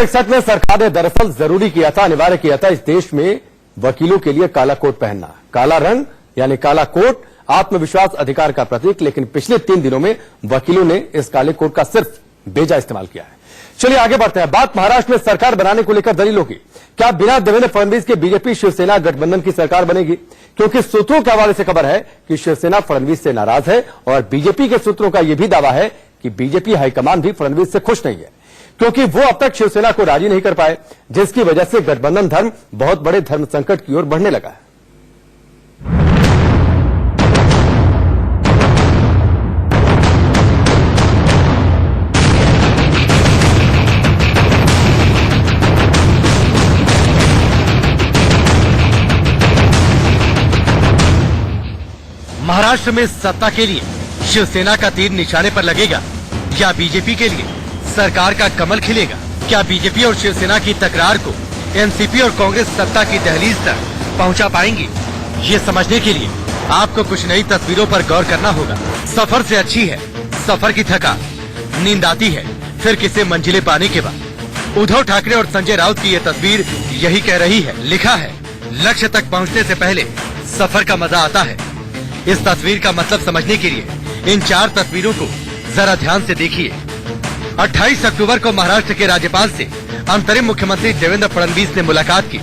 1961 में सरकार ने दरअसल जरूरी किया था, अनिवार्य किया था इस देश में वकीलों के लिए काला कोट पहनना। काला रंग यानी काला कोट आत्मविश्वास अधिकार का प्रतीक, लेकिन पिछले 3 दिनों में वकीलों ने इस काले कोट का सिर्फ बेजा इस्तेमाल किया है। चलिए आगे बढ़ते हैं। बात महाराष्ट्र में सरकार बनाने को लेकर दलीलों की। क्या बिना देवेंद्र फडणवीस के बीजेपी शिवसेना गठबंधन की सरकार बनेगी? क्योंकि सूत्रों के हवाले से खबर है कि शिवसेना फडणवीस से नाराज है और बीजेपी के सूत्रों का यह भी दावा है कि बीजेपी हाईकमान भी फडणवीस से खुश नहीं है, क्योंकि वो अब तक शिवसेना को राजी नहीं कर पाए, जिसकी वजह से गठबंधन धर्म बहुत बड़े धर्म संकट की ओर बढ़ने लगा है। महाराष्ट्र में सत्ता के लिए शिवसेना का तीर निशाने पर लगेगा या बीजेपी के लिए सरकार का कमल खिलेगा? क्या बीजेपी और शिवसेना की तकरार को एनसीपी और कांग्रेस सत्ता की दहलीज तक पहुंचा पाएंगी? ये समझने के लिए आपको कुछ नई तस्वीरों पर गौर करना होगा। सफर से अच्छी है सफर की थकान, नींद आती है फिर किसे मंजिलें पाने के बाद। उद्धव ठाकरे और संजय राउत की ये तस्वीर यही कह रही है। लिखा है, लक्ष्य तक पहुँचने से पहले सफर का मजा आता है। इस तस्वीर का मतलब समझने के लिए इन 4 तस्वीरों को जरा ध्यान से देखिए। 28 अक्टूबर को महाराष्ट्र के राज्यपाल से अंतरिम मुख्यमंत्री देवेंद्र फडणवीस ने मुलाकात की,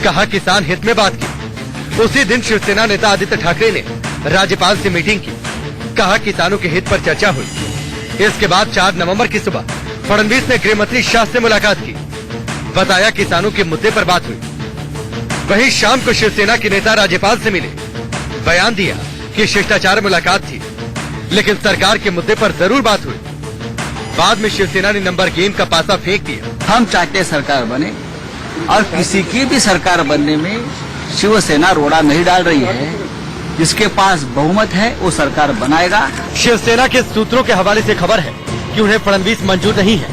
कहा किसान हित में बात की। उसी दिन शिवसेना नेता आदित्य ठाकरे ने राज्यपाल से मीटिंग की, कहा किसानों के हित पर चर्चा हुई। इसके बाद 4 नवंबर की सुबह फडणवीस ने गृह मंत्री शाह से मुलाकात की, बताया किसानों के मुद्दे पर बात हुई। वहीं शाम को शिवसेना के नेता राज्यपाल से मिले, बयान दिया कि शिष्टाचार मुलाकात थी, लेकिन सरकार के मुद्दे पर जरूर बात हुई। बाद में शिवसेना ने नंबर गेम का पासा फेंक दिया। हम चाहते सरकार बने और किसी की भी सरकार बनने में शिवसेना रोड़ा नहीं डाल रही है। जिसके पास बहुमत है वो सरकार बनाएगा। शिवसेना के सूत्रों के हवाले से खबर है कि उन्हें फडणवीस मंजूर नहीं है,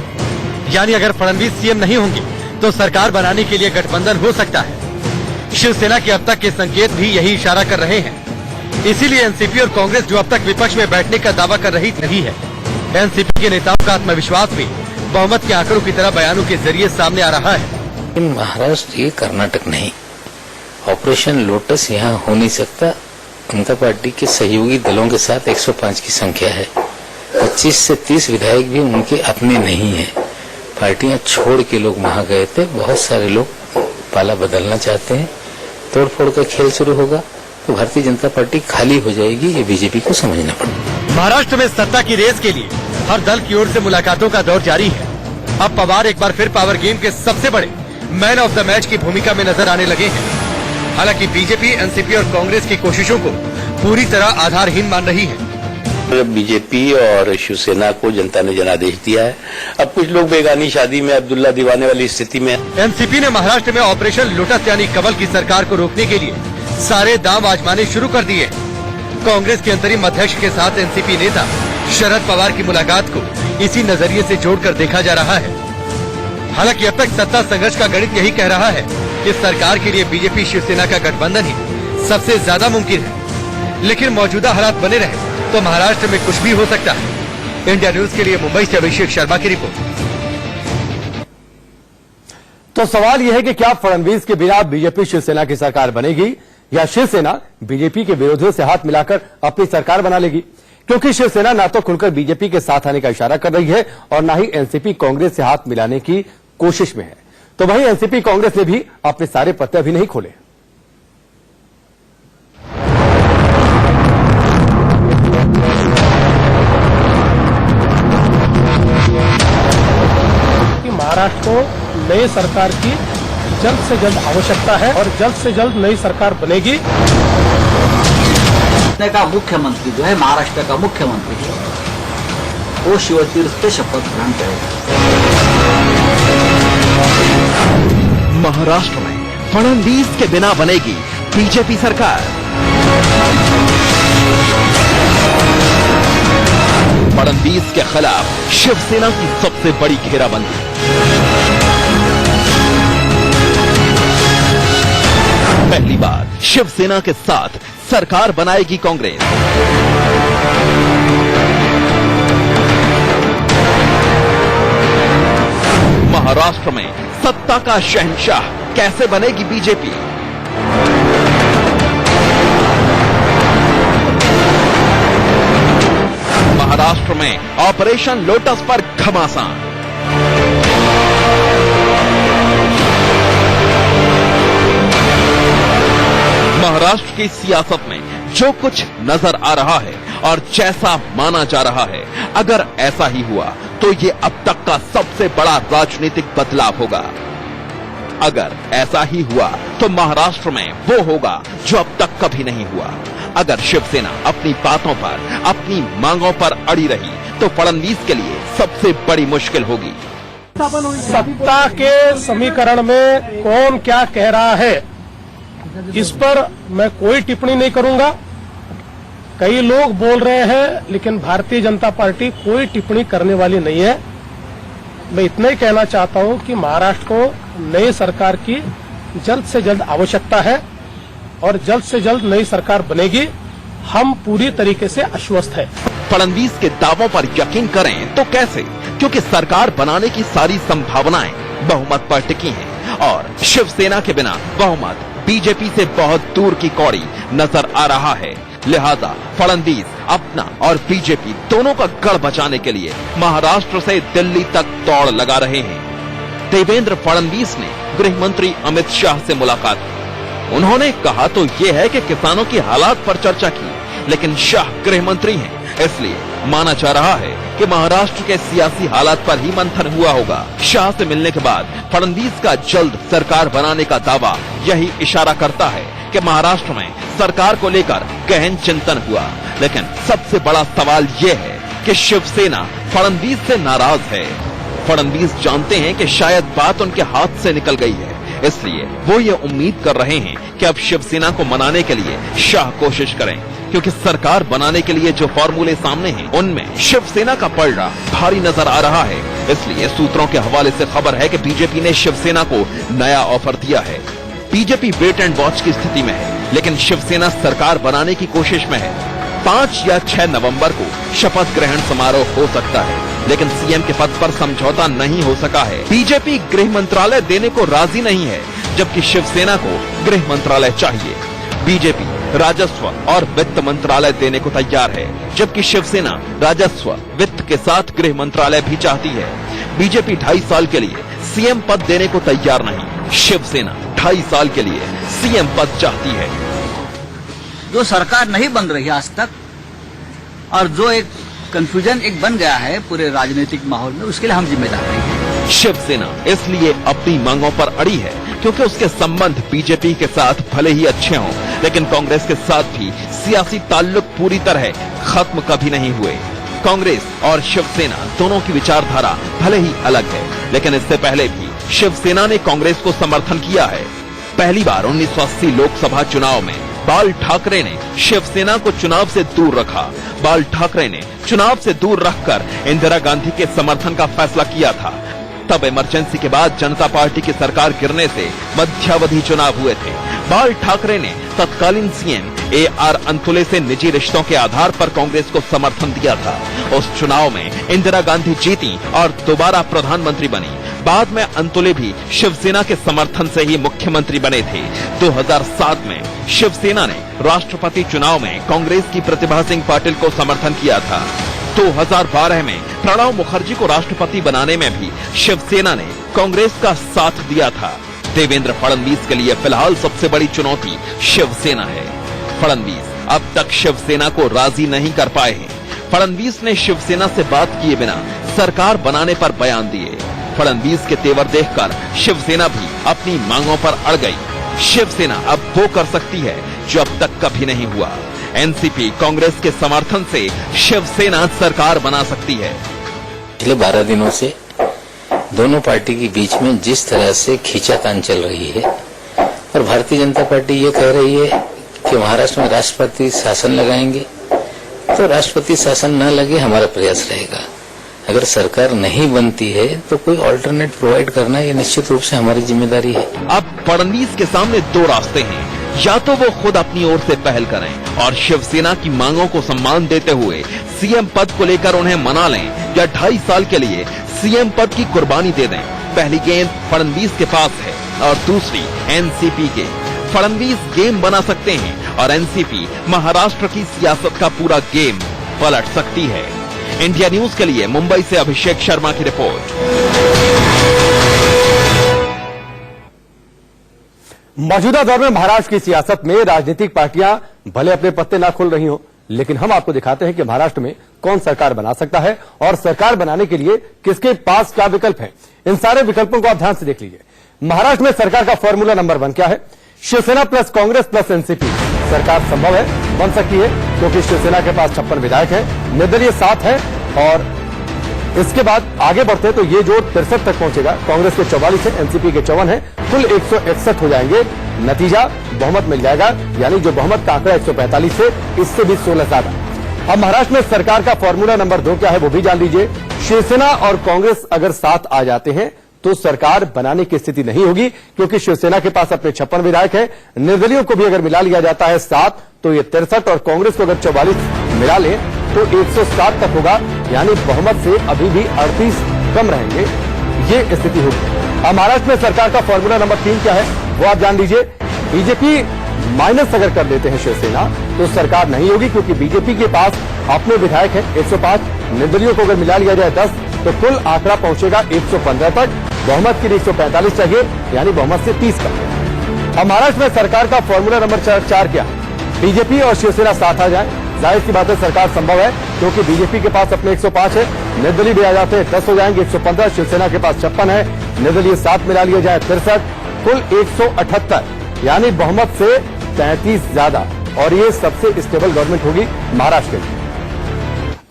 यानी अगर फडणवीस सीएम नहीं होंगे तो सरकार बनाने के लिए गठबंधन हो सकता है। शिवसेना के अब तक के संकेत भी यही इशारा कर रहे हैं। इसीलिए एनसीपी और कांग्रेस जो अब तक विपक्ष में बैठने का दावा कर रही है, एनसीपी के नेताओं का आत्मविश्वास भी बहुमत के आंकड़ों की तरह बयानों के जरिए सामने आ रहा है। महाराष्ट्र ये कर्नाटक नहीं, ऑपरेशन लोटस यहाँ हो नहीं सकता। जनता पार्टी के सहयोगी दलों के साथ 105 की संख्या है। 25 से 30 विधायक भी उनके अपने नहीं है। पार्टियां छोड़ के लोग वहां गए थे। बहुत सारे लोग पाला बदलना चाहते हैं। तोड़फोड़ का खेल शुरू होगा तो भारतीय जनता पार्टी खाली हो जाएगी। ये बीजेपी को समझना पड़ेगा। महाराष्ट्र में सत्ता की रेस के लिए हर दल की ओर से मुलाकातों का दौर जारी है। अब पवार एक बार फिर पावर गेम के सबसे बड़े मैन ऑफ द मैच की भूमिका में नजर आने लगे हैं। हालांकि बीजेपी, एनसीपी और कांग्रेस की कोशिशों को पूरी तरह आधारहीन मान रही है। बीजेपी और शिवसेना को जनता ने जनादेश दिया है। अब कुछ लोग बेगानी शादी में अब्दुल्ला दीवाने वाली स्थिति में। एनसीपी ने महाराष्ट्र में ऑपरेशन लोटस यानी कमल की सरकार को रोकने के लिए सारे दांव आजमाने शुरू कर दिए। कांग्रेस के अंतरिम अध्यक्ष के साथ एनसीपी नेता शरद पवार की मुलाकात को इसी नजरिए से जोड़कर देखा जा रहा है। हालांकि अब तक सत्ता संघर्ष का गणित यही कह रहा है कि सरकार के लिए बीजेपी शिवसेना का गठबंधन ही सबसे ज्यादा मुमकिन है। लेकिन मौजूदा हालात बने रहे तो महाराष्ट्र में कुछ भी हो सकता है। इंडिया न्यूज के लिए मुंबई से अभिषेक शर्मा की रिपोर्ट। तो सवाल यह है कि क्या फडणवीस के बिना बीजेपी शिवसेना की सरकार बनेगी या शिवसेना बीजेपी के विरोधियों से हाथ मिलाकर अपनी सरकार बना लेगी? क्योंकि शिवसेना ना तो खुलकर बीजेपी के साथ आने का इशारा कर रही है और ना ही एनसीपी कांग्रेस से हाथ मिलाने की कोशिश में है। तो वहीं एनसीपी कांग्रेस ने भी अपने सारे पत्ते अभी नहीं खोले। महाराष्ट्र को नई सरकार की जल्द से जल्द आवश्यकता है और जल्द से जल्द नई सरकार बनेगी। का मुख्यमंत्री जो है, महाराष्ट्र का मुख्यमंत्री है, वो शिवतीर्थ से शपथ ग्रहण करेगा। महाराष्ट्र में फडणवीस के बिना बनेगी बीजेपी सरकार। फडणवीस के खिलाफ शिवसेना की सबसे बड़ी घेराबंदी। पहली बार शिवसेना के साथ सरकार बनाएगी कांग्रेस। महाराष्ट्र में सत्ता का शहंशाह कैसे बनेगी बीजेपी? महाराष्ट्र में ऑपरेशन लोटस पर घमासान। महाराष्ट्र की सियासत में जो कुछ नजर आ रहा है और जैसा माना जा रहा है, अगर ऐसा ही हुआ तो ये अब तक का सबसे बड़ा राजनीतिक बदलाव होगा। अगर ऐसा ही हुआ तो महाराष्ट्र में वो होगा जो अब तक कभी नहीं हुआ। अगर शिवसेना अपनी बातों पर, अपनी मांगों पर अड़ी रही तो फडणवीस के लिए सबसे बड़ी मुश्किल होगी। सत्ता के समीकरण में कौन क्या कह रहा है, इस पर मैं कोई टिप्पणी नहीं करूंगा। कई लोग बोल रहे हैं, लेकिन भारतीय जनता पार्टी कोई टिप्पणी करने वाली नहीं है। मैं इतना ही कहना चाहता हूं कि महाराष्ट्र को नई सरकार की जल्द से जल्द आवश्यकता है और जल्द से जल्द नई सरकार बनेगी। हम पूरी तरीके से आश्वस्त हैं। फडणवीस के दावों पर यकीन करें तो कैसे, क्योंकि सरकार बनाने की सारी संभावनाएं बहुमत पर टिकी हैं और शिवसेना के बिना बहुमत बीजेपी से बहुत दूर की कौड़ी नजर आ रहा है। लिहाजा फडणवीस अपना और बीजेपी दोनों का गढ़ बचाने के लिए महाराष्ट्र से दिल्ली तक दौड़ लगा रहे हैं। देवेंद्र फडणवीस ने गृह मंत्री अमित शाह से मुलाकात की। उन्होंने कहा तो ये है कि किसानों की हालात पर चर्चा की, लेकिन शाह गृह मंत्री हैं, इसलिए माना जा रहा है कि महाराष्ट्र के सियासी हालात पर ही मंथन हुआ होगा। शाह से मिलने के बाद फडणवीस का जल्द सरकार बनाने का दावा यही इशारा करता है कि महाराष्ट्र में सरकार को लेकर गहन चिंतन हुआ। लेकिन सबसे बड़ा सवाल ये है कि शिवसेना फडणवीस से नाराज है। फडणवीस जानते हैं कि शायद बात उनके हाथ से निकल गई है, इसलिए वो ये उम्मीद कर रहे हैं कि अब शिवसेना को मनाने के लिए शाह कोशिश करें, क्योंकि सरकार बनाने के लिए जो फॉर्मूले सामने हैं उनमें शिवसेना का पलड़ा भारी नजर आ रहा है। इसलिए सूत्रों के हवाले से खबर है कि बीजेपी ने शिवसेना को नया ऑफर दिया है। बीजेपी वेट एंड वॉच की स्थिति में है, लेकिन शिवसेना सरकार बनाने की कोशिश में है। 5 या 6 नवंबर को शपथ ग्रहण समारोह हो सकता है, लेकिन सीएम के पद पर समझौता नहीं हो सका है। बीजेपी गृह मंत्रालय देने को राजी नहीं है, जबकि शिवसेना को गृह मंत्रालय चाहिए। बीजेपी राजस्व और वित्त मंत्रालय देने को तैयार है, जबकि शिवसेना राजस्व वित्त के साथ गृह मंत्रालय भी चाहती है। बीजेपी 2.5 साल के लिए सीएम पद देने को तैयार नहीं, शिवसेना 2.5 साल के लिए सीएम पद चाहती है। जो सरकार नहीं बन रही आज तक और जो एक कंफ्यूजन एक बन गया है पूरे राजनीतिक माहौल में, उसके लिए हम जिम्मेदार नहीं हैं। शिवसेना इसलिए अपनी मांगों पर अड़ी है क्योंकि उसके संबंध बीजेपी के साथ भले ही अच्छे हों, लेकिन कांग्रेस के साथ भी सियासी ताल्लुक पूरी तरह खत्म कभी नहीं हुए। कांग्रेस और शिवसेना दोनों की विचारधारा भले ही अलग है, लेकिन इससे पहले भी शिवसेना ने कांग्रेस को समर्थन किया है। पहली बार 1980 लोकसभा चुनाव में बाल ठाकरे ने शिवसेना को चुनाव से दूर रखा। बाल ठाकरे ने चुनाव से दूर रखकर इंदिरा गांधी के समर्थन का फैसला किया था। तब इमरजेंसी के बाद जनता पार्टी की सरकार गिरने से मध्यावधि चुनाव हुए थे। बाल ठाकरे ने तत्कालीन सीएम AR अंतुले से निजी रिश्तों के आधार पर कांग्रेस को समर्थन दिया था। उस चुनाव में इंदिरा गांधी जीती और दोबारा प्रधानमंत्री बनी। बाद में अंतुले भी शिवसेना के समर्थन से ही मुख्यमंत्री बने थे। 2007 में शिवसेना ने राष्ट्रपति चुनाव में कांग्रेस की प्रतिभा सिंह पाटिल को समर्थन किया था। 2012 में प्रणब मुखर्जी को राष्ट्रपति बनाने में भी शिवसेना ने कांग्रेस का साथ दिया था। देवेंद्र फडणवीस के लिए फिलहाल सबसे बड़ी चुनौती शिवसेना है। फडणवीस अब तक शिवसेना को राजी नहीं कर पाए हैं। फडणवीस ने शिवसेना से बात किए बिना सरकार बनाने पर बयान दिए। फडणवीस के तेवर देखकर शिवसेना भी अपनी मांगों पर अड़ गई। शिवसेना अब वो कर सकती है जो अब तक कभी नहीं हुआ। एनसीपी कांग्रेस के समर्थन से शिवसेना सरकार बना सकती है। पिछले 12 दिनों से दोनों पार्टी के बीच में जिस तरह से खींचातान चल रही है और भारतीय जनता पार्टी ये कह रही है कि महाराष्ट्र में राष्ट्रपति शासन लगाएंगे, तो राष्ट्रपति शासन न लगे हमारा प्रयास रहेगा। अगर सरकार नहीं बनती है तो कोई ऑल्टरनेट प्रोवाइड करना ये निश्चित रूप से हमारी जिम्मेदारी है। अब फडणवीस के सामने 2 रास्ते हैं, या तो वो खुद अपनी ओर से पहल करें और शिवसेना की मांगों को सम्मान देते हुए सीएम पद को लेकर उन्हें मना लें, या 2.5 साल के लिए सीएम पद की कुर्बानी दे दें। पहली गेंद फडणवीस के पास है और दूसरी एनसीपी के। फडणवीस गेम बना सकते हैं और एनसीपी महाराष्ट्र की सियासत का पूरा गेम पलट सकती है। इंडिया न्यूज के लिए मुंबई से अभिषेक शर्मा की रिपोर्ट। मौजूदा दौर में महाराष्ट्र की सियासत में राजनीतिक पार्टियां भले अपने पत्ते ना खोल रही हो, लेकिन हम आपको दिखाते हैं कि महाराष्ट्र में कौन सरकार बना सकता है और सरकार बनाने के लिए किसके पास क्या विकल्प है। इन सारे विकल्पों को आप ध्यान से देख लीजिए। महाराष्ट्र में सरकार का फॉर्मूला नंबर 1 क्या है? Shiv Sena plus Congress plus NCP सरकार संभव है, बन सकती है, क्योंकि शिवसेना के पास 56 विधायक है, निर्दलीय 7 है और इसके बाद आगे बढ़ते हैं तो ये जोड़ 63 तक पहुंचेगा। कांग्रेस के 44 है, एनसीपी के 54 है, कुल 161 हो जाएंगे। नतीजा बहुमत मिल जाएगा, यानी जो बहुमत का आंकड़ा 145 से इससे भी 16 ज्यादा। अब महाराष्ट्र में सरकार का फॉर्मूला नंबर 2 क्या है वो भी जान लीजिए। शिवसेना और कांग्रेस अगर साथ आ जाते हैं तो सरकार बनाने की स्थिति नहीं होगी, क्योंकि शिवसेना के पास अपने 56 विधायक है, निर्दलीयों को भी अगर मिला लिया जाता है 7 तो ये 63 और कांग्रेस को अगर 44 मिला ले तो 107 तक होगा, यानी बहुमत से अभी भी 38 कम रहेंगे, ये स्थिति होगी। अब महाराष्ट्र में सरकार का फॉर्मूला नंबर 3 क्या है वो आप जान लीजिए। बीजेपी माइनस अगर कर देते हैं शिवसेना तो सरकार नहीं होगी, क्योंकि बीजेपी के पास अपने विधायक है 105, निर्दलीयों को अगर मिला लिया जाए 10 तो कुल आंकड़ा पहुंचेगा 115 तक। बहुमत के लिए 145 चाहिए, यानी बहुमत से 30 कम। अब महाराष्ट्र में सरकार का फॉर्मूला नंबर 4 क्या है? बीजेपी और शिवसेना साथ आ जाए, जाहिर सी बात है सरकार संभव है, क्योंकि बीजेपी के पास अपने 105 है, निर्दलीय भी आ जाते हैं 10 हो जाएंगे, 115, शिवसेना के पास 56 है, निर्दलीय 7 मिला लिया जाए 63, कुल 178, यानी बहुमत से 33 ज्यादा, और ये सबसे स्टेबल गवर्नमेंट होगी महाराष्ट्र के लिए।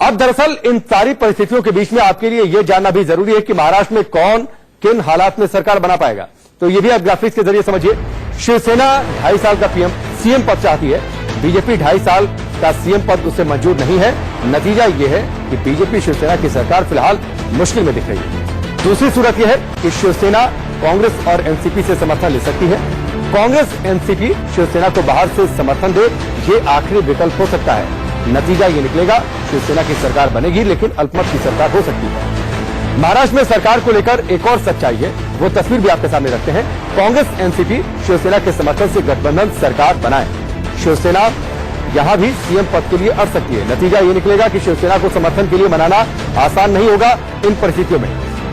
अब दरअसल इन सारी परिस्थितियों के बीच में आपके लिए यह जानना भी जरूरी है कि महाराष्ट्र में कौन किन हालात में सरकार बना पाएगा। तो ये भी आप ग्राफिक्स के जरिए समझिए। शिवसेना 2.5 साल का सीएम पद चाहती है, बीजेपी 2.5 साल का सीएम पद उसे मंजूर नहीं है। नतीजा ये है कि बीजेपी शिवसेना की सरकार फिलहाल मुश्किल में दिख रही है। दूसरी सूरत यह है कि शिवसेना कांग्रेस और एनसीपी से समर्थन ले सकती है। कांग्रेस एनसीपी शिवसेना को बाहर से समर्थन दे, ये आखिरी विकल्प हो सकता है। नतीजा ये निकलेगा शिवसेना की सरकार बनेगी, लेकिन अल्पमत की सरकार हो सकती है। महाराष्ट्र में सरकार को लेकर एक और सच्चाई है, वो तस्वीर भी आपके सामने रखते हैं। कांग्रेस एनसीपी शिवसेना के समर्थन से गठबंधन सरकार बनाए, शिवसेना यहां भी सीएम पद के लिए अड़ सकती है। नतीजा ये निकलेगा कि शिवसेना को समर्थन के लिए मनाना आसान नहीं होगा। इन परिस्थितियों में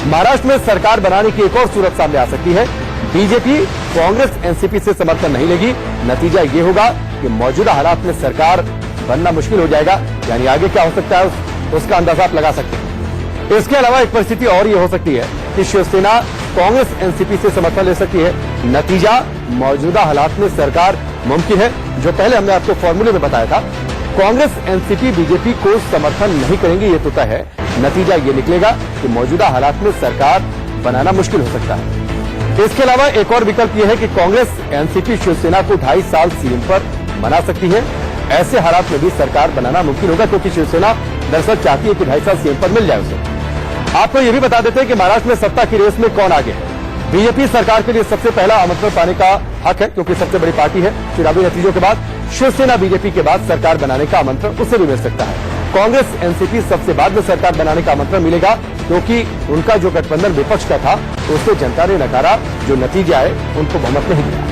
महाराष्ट्र में सरकार बनाने की एक और सूरत सामने आ सकती है। बीजेपी कांग्रेस एनसीपी से समर्थन नहीं लेगी। नतीजा ये होगा कि मौजूदा हालात में सरकार बनना मुश्किल हो जाएगा, यानी आगे क्या हो सकता है उसका अंदाजा आप लगा सकते हैं। इसके अलावा एक परिस्थिति और ये हो सकती है कि शिवसेना कांग्रेस एनसीपी से समर्थन ले सकती है। नतीजा मौजूदा हालात में सरकार मुमकिन है, जो पहले हमने आपको फॉर्मूले में बताया था। कांग्रेस एनसीपी बीजेपी को समर्थन नहीं करेंगे, ये तो तय है। नतीजा ये निकलेगा कि मौजूदा हालात में सरकार बनाना मुश्किल हो सकता है। इसके अलावा एक और विकल्प यह है कि कांग्रेस एनसीपी शिवसेना को 2.5 साल सीएम पर बना सकती है। ऐसे हालात में भी सरकार बनाना मुमकिन होगा, क्योंकि शिवसेना दरअसल चाहती है कि 2.5 साल सीएम पर मिल जाए उसे। आपको यह भी बता देते हैं कि महाराष्ट्र में सत्ता की रेस में कौन आगे है। बीजेपी सरकार के लिए सबसे पहला आमंत्रण पाने का हक है, क्योंकि सबसे बड़ी पार्टी है। चुनावी नतीजों के बाद शिवसेना बीजेपी के बाद सरकार बनाने का आमंत्रण उसे भी मिल सकता है। कांग्रेस एनसीपी सबसे बाद में सरकार बनाने का आमंत्रण मिलेगा, क्योंकि उनका जो गठबंधन विपक्ष का था उसे जनता ने नकारा। जो नतीजा है उनको बहुमत नहीं दिया।